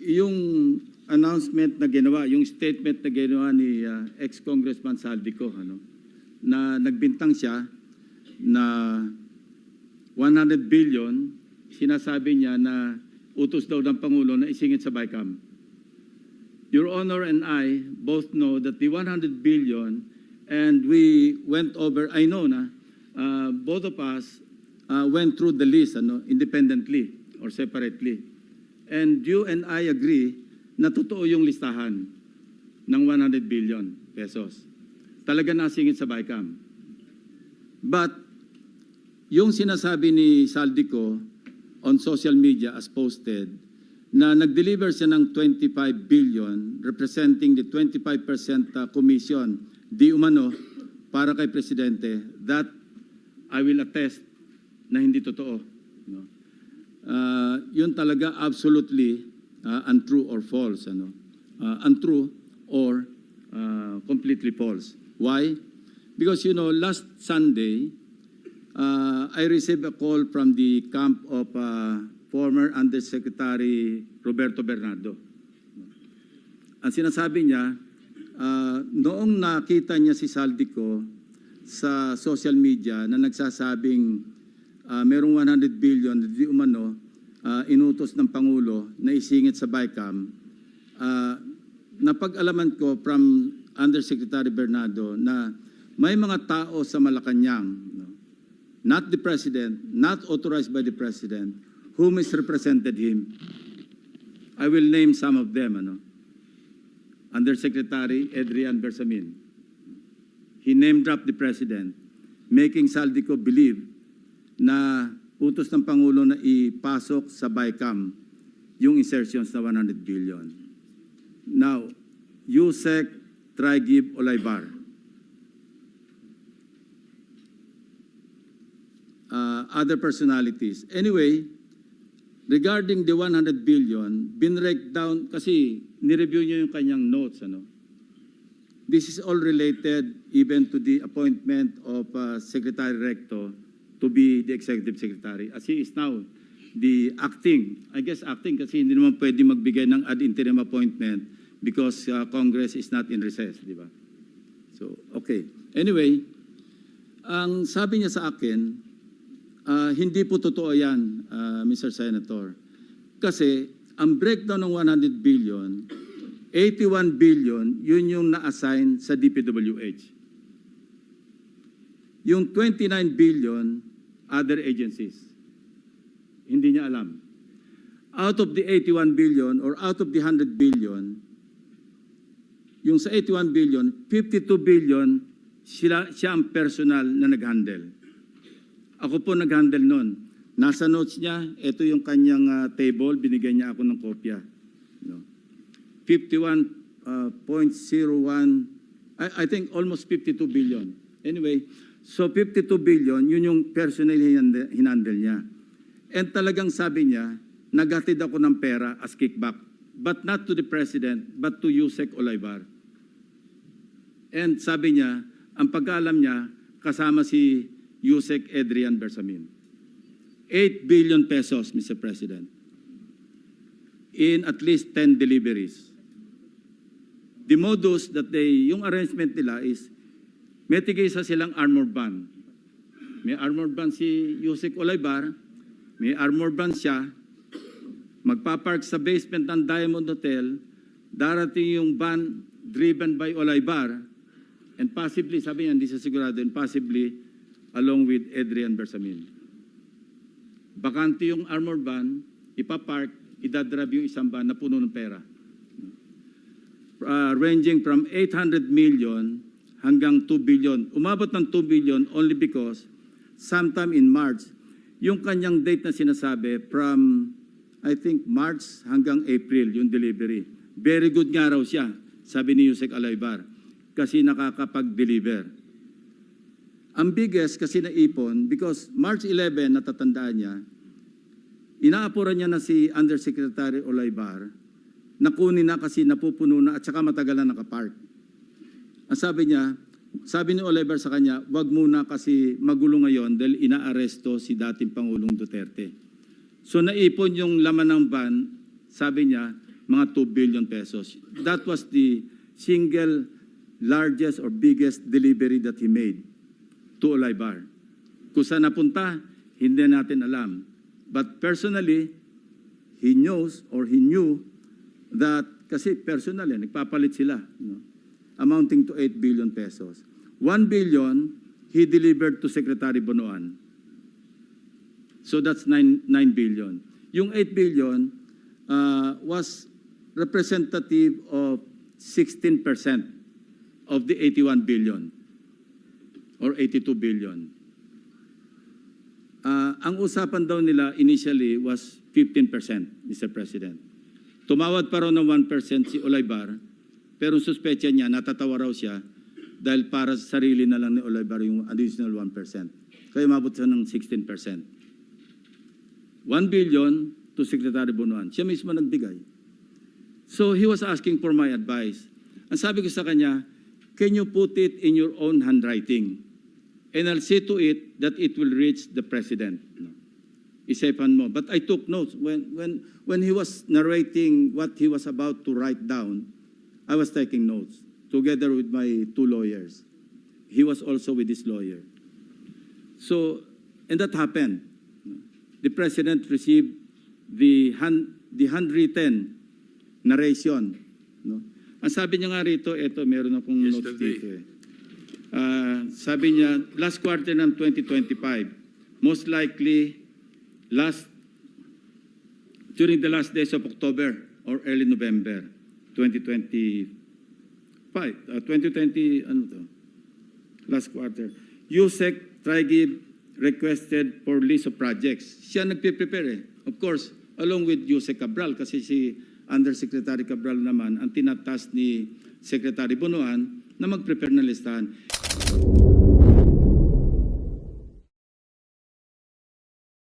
yung announcement na ginawa, yung statement na ginawa ni ex-Congressman Saldico, na nagbintang siya na 100 billion, sinasabi niya na utos daw ng Pangulo na isingit sa BICAM. Your Honor and I both know that the 100 billion, and we went over, I know na, both of us went through the list independently or separately. And you and I agree na totoo yung listahan ng 100 billion pesos. Talaga nasingit sa BICAM. But yung sinasabi ni Saldico on social media as posted, na nag-deliver siya ng 25 billion representing the 25% commission di umano para kay Presidente, that I will attest na hindi totoo. Yun talaga absolutely untrue or false. Untrue or completely false. Why? Because last Sunday, I received a call from the camp of former Undersecretary Roberto Bernardo. Ang sinasabi niya, noong nakita niya si Saldico sa social media na nagsasabing merong 100 billion di umano inutos ng Pangulo na isingit sa BICAM, napag-alaman ko from Undersecretary Bernardo na may mga tao sa Malacanang, not the President, not authorized by the President, who misrepresented him. I will name some of them. Undersecretary Adrian Bersamin. He name-dropped the President, making Saldico believe na utos ng Pangulo na ipasok sa BICAM yung insertions na 100 billion. Now, Yusek Traigib Olaybar. Other personalities. Anyway, regarding the 100 billion, binrake down, kasi nireview niyo yung kanyang notes. This is all related even to the appointment of Secretary Recto to be the Executive Secretary. As he is now the acting, I guess acting kasi hindi naman pwede magbigay ng ad interim appointment because Congress is not in recess, di ba? So, okay. Anyway, ang sabi niya sa akin, hindi po totoo yan, Mr. Senator. Kasi ang breakdown ng 100 billion, 81 billion, yun yung na-assign sa DPWH. Yung 29 billion, other agencies. Hindi niya alam. Out of the 81 billion or out of the 100 billion, yung sa 81 billion, 52 billion, siya ang personal na nag-handle. Ako po nag-handle nun. Nasa notes niya, ito yung kanyang table, binigyan niya ako ng kopya. 51.01, I think almost 52 billion. Anyway, so 52 billion, yun yung personal hinandle niya. And talagang sabi niya, naghatid ako ng pera as kickback. But not to the President, but to Yusek Olaybar. And sabi niya, ang pag-alam niya, kasama si Yusek Adrian Bersamin. 8 billion pesos, Mr. President, in at least 10 deliveries. The modus that yung arrangement nila is, may tigisa silang armored van. May armored van si Yusek Olaybar, may armored van siya, magpapark sa basement ng Diamond Hotel, darating yung van driven by Olaybar, and possibly, sabi niya, hindi siya sigurado, and possibly, along with Adrian Bersamin. Bakante yung armored van, ipapark, idadrab yung isang van na puno ng pera. Ranging from 800 million hanggang 2 billion. Umabot ng 2 billion only because sometime in March, yung kanyang date na sinasabi from, I think, March hanggang April, yung delivery. Very good nga raw siya, sabi ni Yusek Olaybar, kasi nakakapag-deliver. Ang biggest kasi naipon, because March 11, natatandaan niya, inaapuran niya na si Undersecretary Olaybar, nakunin na kasi napupuno na at saka matagal na nakapark. Ang sabi niya, sabi ni Olaybar sa kanya, wag muna kasi magulo ngayon dahil inaaresto si dating Pangulong Duterte. So naipon yung laman ng van, sabi niya, mga 2 billion pesos. That was the single largest or biggest delivery that he made to Olaybar. Kung saan napunta, hindi natin alam. But personally, he knows or he knew that, kasi personal nagpapalit sila, amounting to 8 billion pesos. 1 billion, he delivered to Secretary Bonoan. So that's 9 billion. Yung 8 billion was representative of 16% of the 81 billion or 82 billion. Ang usapan daw nila initially was 15%, Mr. President. Tumawad pa raw ng 1% si Olaybar, pero suspecha niya, natatawa raw siya dahil para sa sarili na lang ni Olaybar yung additional 1%. Kaya umabot siya ng 16%. 1 billion to Secretary Bonoan. Siya mismo nagbigay. So he was asking for my advice. Ang sabi ko sa kanya, can you put it in your own handwriting? And I'll see to it that it will reach the President. Isipan mo. But I took notes. When he was narrating what he was about to write down, I was taking notes together with my 2 lawyers. He was also with his lawyer. So, and that happened. The President received the handwritten narration. No? Ang sabi niya nga rito, eto, meron akong notes dito eh. Sabi niya, last quarter ng 2025, most likely during the last days of October or early November 2020, ano to? Last quarter. USEC Trigib requested for list of projects. Siya nagpe-prepare eh. Of course, along with USEC Cabral, kasi si Undersecretary Cabral naman ang tinatas ni Secretary Bonoan na mag-prepare ng listahan.